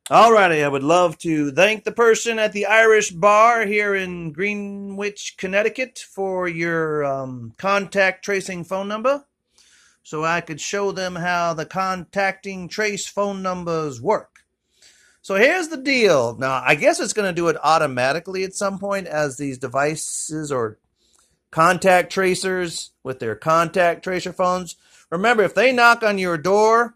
Alrighty, I would love to thank the person at the Irish Bar here in Greenwich, Connecticut for your contact tracing phone number so I could show them how the contacting trace phone numbers work. So here's the deal. Now, I guess it's going to do it automatically at some point as these devices or contact tracers with their contact tracer phones. Remember, if they knock on your door,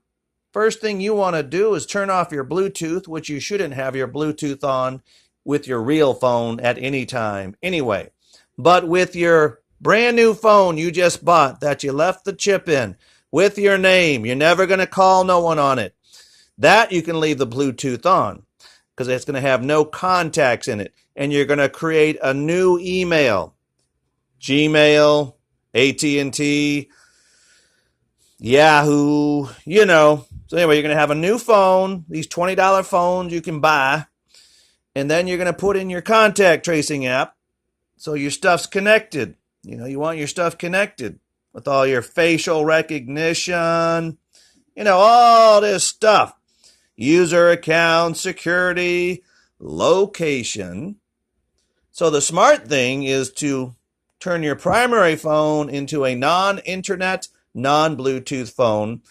first thing you want to do is turn off your Bluetooth, which you shouldn't have your Bluetooth on with your real phone at any time anyway. But with your brand new phone you just bought that you left the chip in with your name, you're never going to call no one on it. That you can leave the Bluetooth on because it's going to have no contacts in it. And you're going to create a new email. Gmail, AT&T, Yahoo, you know. So anyway, you're going to have a new phone, these $20 phones you can buy, and then you're going to put in your contact tracing app so your stuff's connected. You know, you want your stuff connected with all your facial recognition, you know, all this stuff. User account, security, location. So the smart thing is to turn your primary phone into a non-internet, non-Bluetooth phone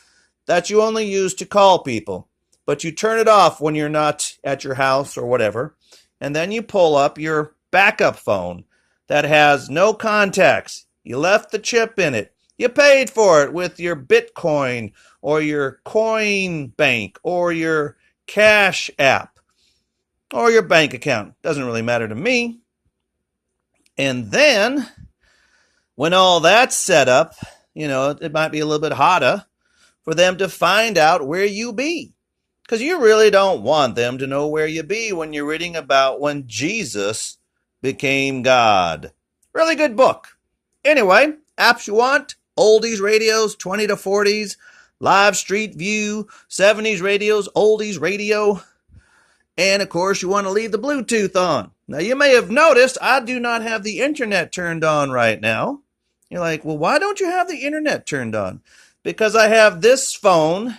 that you only use to call people. But you turn it off when you're not at your house or whatever. And then you pull up your backup phone that has no contacts. You left the chip in it. You paid for it with your Bitcoin or your Coin Bank or your Cash App or your bank account. Doesn't really matter to me. And then when all that's set up, you know, it might be a little bit harder for them to find out where you be. Because you really don't want them to know where you be when you're reading about when Jesus became God. Really good book. Anyway, apps you want, oldies radios, 20 to 40s, live street view, 70s radios, oldies radio. And of course, you want to leave the Bluetooth on. Now, you may have noticed I do not have the internet turned on right now. You're like, well, why don't you have the internet turned on? Because I have this phone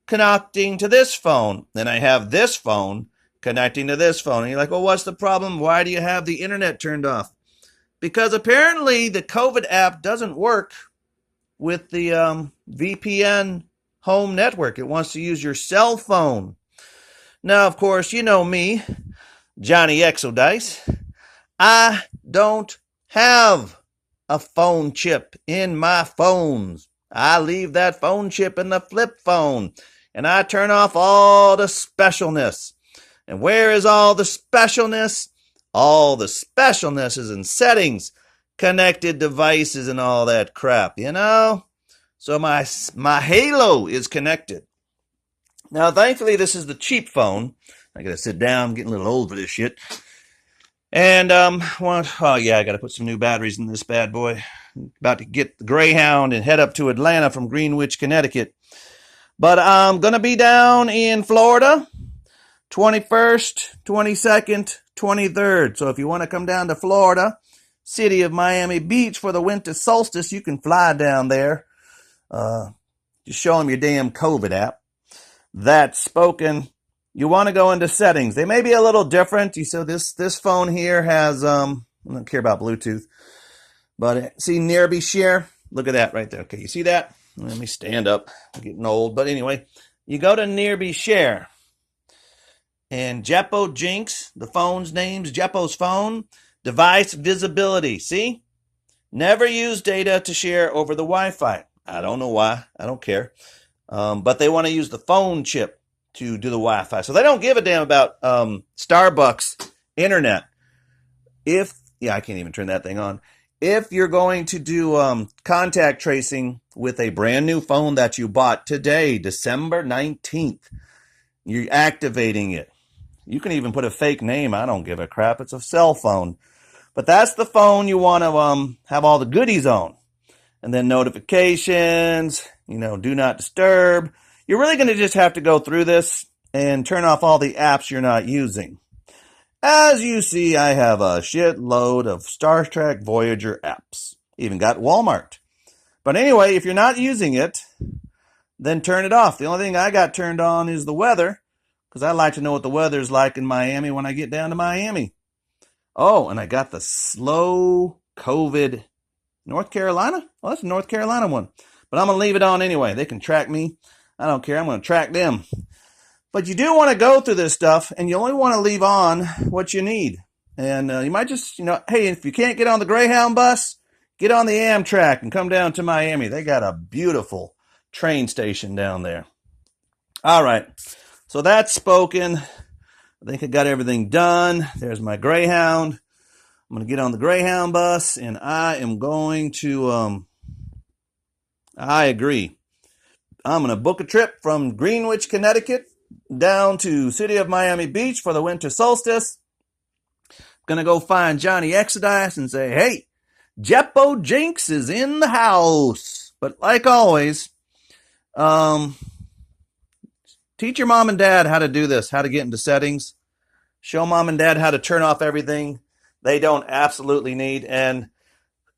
connecting to this phone. Then I have this phone connecting to this phone. And you're like, well, what's the problem? Why do you have the internet turned off? Because apparently the COVID app doesn't work with the VPN home network. It wants to use your cell phone. Now, of course, you know me, Johnny Exodice. I don't have a phone chip in my phones. I leave that phone chip in the flip phone, and I turn off all the specialness. And where is all the specialness? All the specialness is in settings, connected devices, and all that crap, you know? So my Halo is connected. Now, thankfully, this is the cheap phone. I gotta sit down. I'm getting a little old for this shit. And, oh yeah, I gotta put some new batteries in this bad boy. About to get the Greyhound and head up to Atlanta from Greenwich, Connecticut. But I'm gonna be down in Florida, 21st, 22nd, 23rd. So if you want to come down to Florida, city of Miami Beach for the winter solstice, you can fly down there. Just show them your damn COVID app. That's spoken. You want to go into settings. They may be a little different. You so this phone here has I don't care about Bluetooth, but see nearby share. Look at that right there. Okay, you see that? Let me stand up. I'm getting old, but anyway, you go to nearby share, and Jeppo Jinx. The phone's name's Jeppo's phone. Device visibility. See, never use data to share over the Wi-Fi. I don't know why. I don't care. But they want to use the phone chip to do the Wi-Fi. So they don't give a damn about Starbucks internet. I can't even turn that thing on. If you're going to do contact tracing with a brand new phone that you bought today, December 19th, you're activating it. You can even put a fake name. I don't give a crap. It's a cell phone. But that's the phone you want to have all the goodies on. And then notifications, do not disturb. You're really going to just have to go through this and turn off all the apps you're not using. As you see, I have a shitload of Star Trek Voyager apps. Even got Walmart. But anyway, if you're not using it, then turn it off. The only thing I got turned on is the weather, because I like to know what the weather's like in Miami when I get down to Miami. Oh, and I got the slow COVID North Carolina. Well, that's a North Carolina one. But I'm going to leave it on anyway. They can track me. I don't care. I'm going to track them. But you do want to go through this stuff, and you only want to leave on what you need. And you might just, hey, if you can't get on the Greyhound bus, get on the Amtrak and come down to Miami. They got a beautiful train station down there. All right. So that's spoken. I think I got everything done. There's my Greyhound. I'm going to get on the Greyhound bus, and I am going to, I agree. I'm going to book a trip from Greenwich, Connecticut, down to city of Miami Beach for the winter solstice. Going to go find Johnny Exodice and say, hey, Jeppo Jinx is in the house. But like always, teach your mom and dad how to do this, how to get into settings. Show mom and dad how to turn off everything they don't absolutely need. And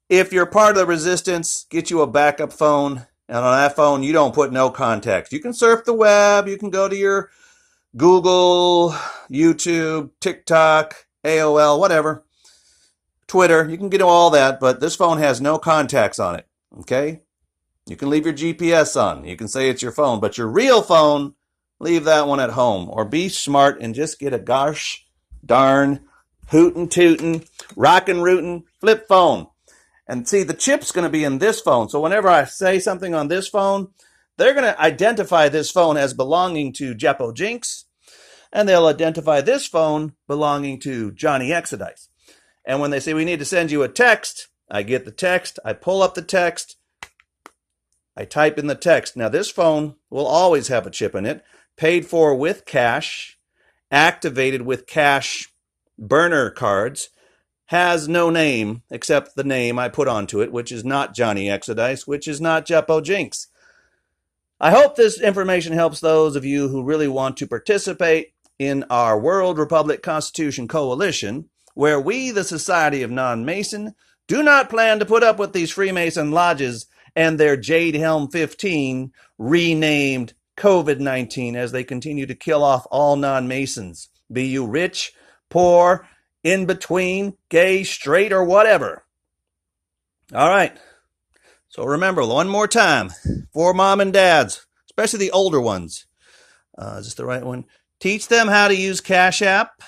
if you're part of the resistance, get you a backup phone. And on that phone, you don't put no contacts. You can surf the web. You can go to your Google, YouTube, TikTok, AOL, whatever, Twitter. You can get all that, but this phone has no contacts on it, okay? You can leave your GPS on. You can say it's your phone, but your real phone, leave that one at home. Or be smart and just get a gosh darn hootin' tootin', rockin' rootin' flip phone. And see, the chip's going to be in this phone. So whenever I say something on this phone, they're going to identify this phone as belonging to Jeppo Jinx. And they'll identify this phone belonging to Johnny Exodice. And when they say we need to send you a text, I get the text. I pull up the text. I type in the text. Now, this phone will always have a chip in it. Paid for with cash. Activated with cash burner cards. Has no name except the name I put onto it, which is not Johnny Exodice, which is not Jeppo Jinx. I hope this information helps those of you who really want to participate in our World Republic Constitution Coalition, where we, the Society of Non-Mason, do not plan to put up with these Freemason lodges and their Jade Helm 15 renamed COVID-19 as they continue to kill off all non-Masons, be you rich, poor, in between, gay, straight, or whatever. All right. So remember, one more time, for mom and dads, especially the older ones. Is this the right one? Teach them how to use Cash App.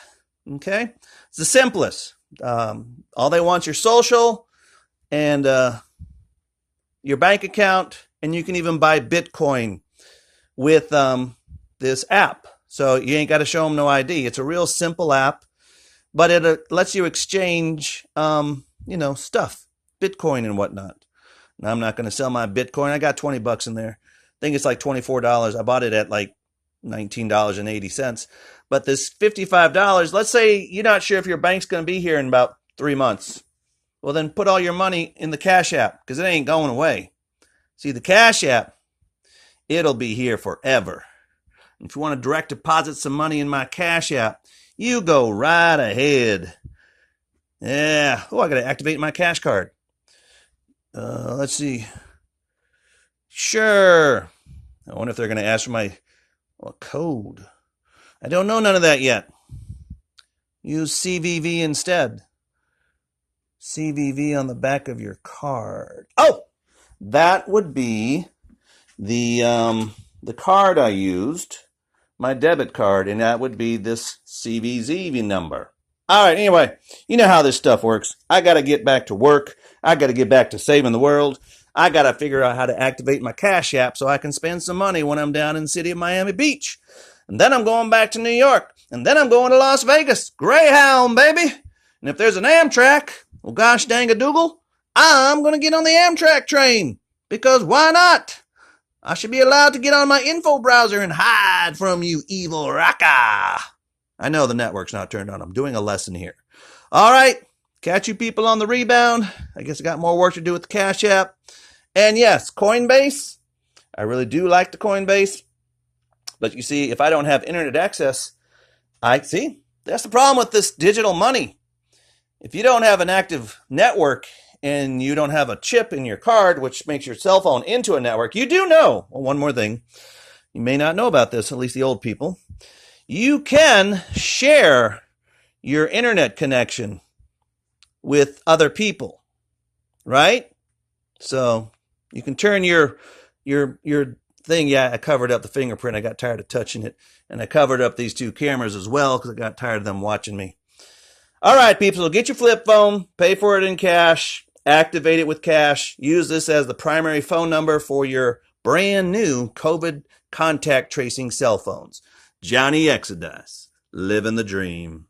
Okay? It's the simplest. All they want is your social and your bank account, and you can even buy Bitcoin with this app. So you ain't got to show them no ID. It's a real simple app. But it lets you exchange, stuff, Bitcoin and whatnot. Now, I'm not going to sell my Bitcoin. I got $20 in there. I think it's like $24. I bought it at like $19.80. But this $55, let's say you're not sure if your bank's going to be here in about 3 months. Well, then put all your money in the Cash App because it ain't going away. See, the Cash App, it'll be here forever. And if you want to direct deposit some money in my Cash App, you go right ahead. Yeah. Oh, I got to activate my cash card. Let's see. Sure. I wonder if they're going to ask for my code. I don't know none of that yet. Use CVV instead. CVV on the back of your card. Oh, that would be the card I used. My debit card, and that would be this CVV number. All right, anyway, you know how this stuff works. I got to get back to work. I got to get back to saving the world. I got to figure out how to activate my Cash App so I can spend some money when I'm down in the city of Miami Beach. And then I'm going back to New York. And then I'm going to Las Vegas. Greyhound, baby. And if there's an Amtrak, well, gosh dang a doogle, I'm going to get on the Amtrak train. Because why not? I should be allowed to get on my info browser and hide from you evil Racka. I know the network's not turned on. I'm doing a lesson here. All right. Catch you people on the rebound. I guess I got more work to do with the Cash App. And yes, Coinbase. I really do like the Coinbase. But you see, if I don't have internet access, that's the problem with this digital money. If you don't have an active network and you don't have a chip in your card, which makes your cell phone into a network, you do know. Well, one more thing. You may not know about this, at least the old people. you can share your internet connection with other people, right? So you can turn your thing. Yeah, I covered up the fingerprint. I got tired of touching it. And I covered up these two cameras as well because I got tired of them watching me. All right, people, so get your flip phone, pay for it in cash, activate it with cash, use this as the primary phone number for your brand new COVID contact tracing cell phones. Johnny Exodice, living the dream.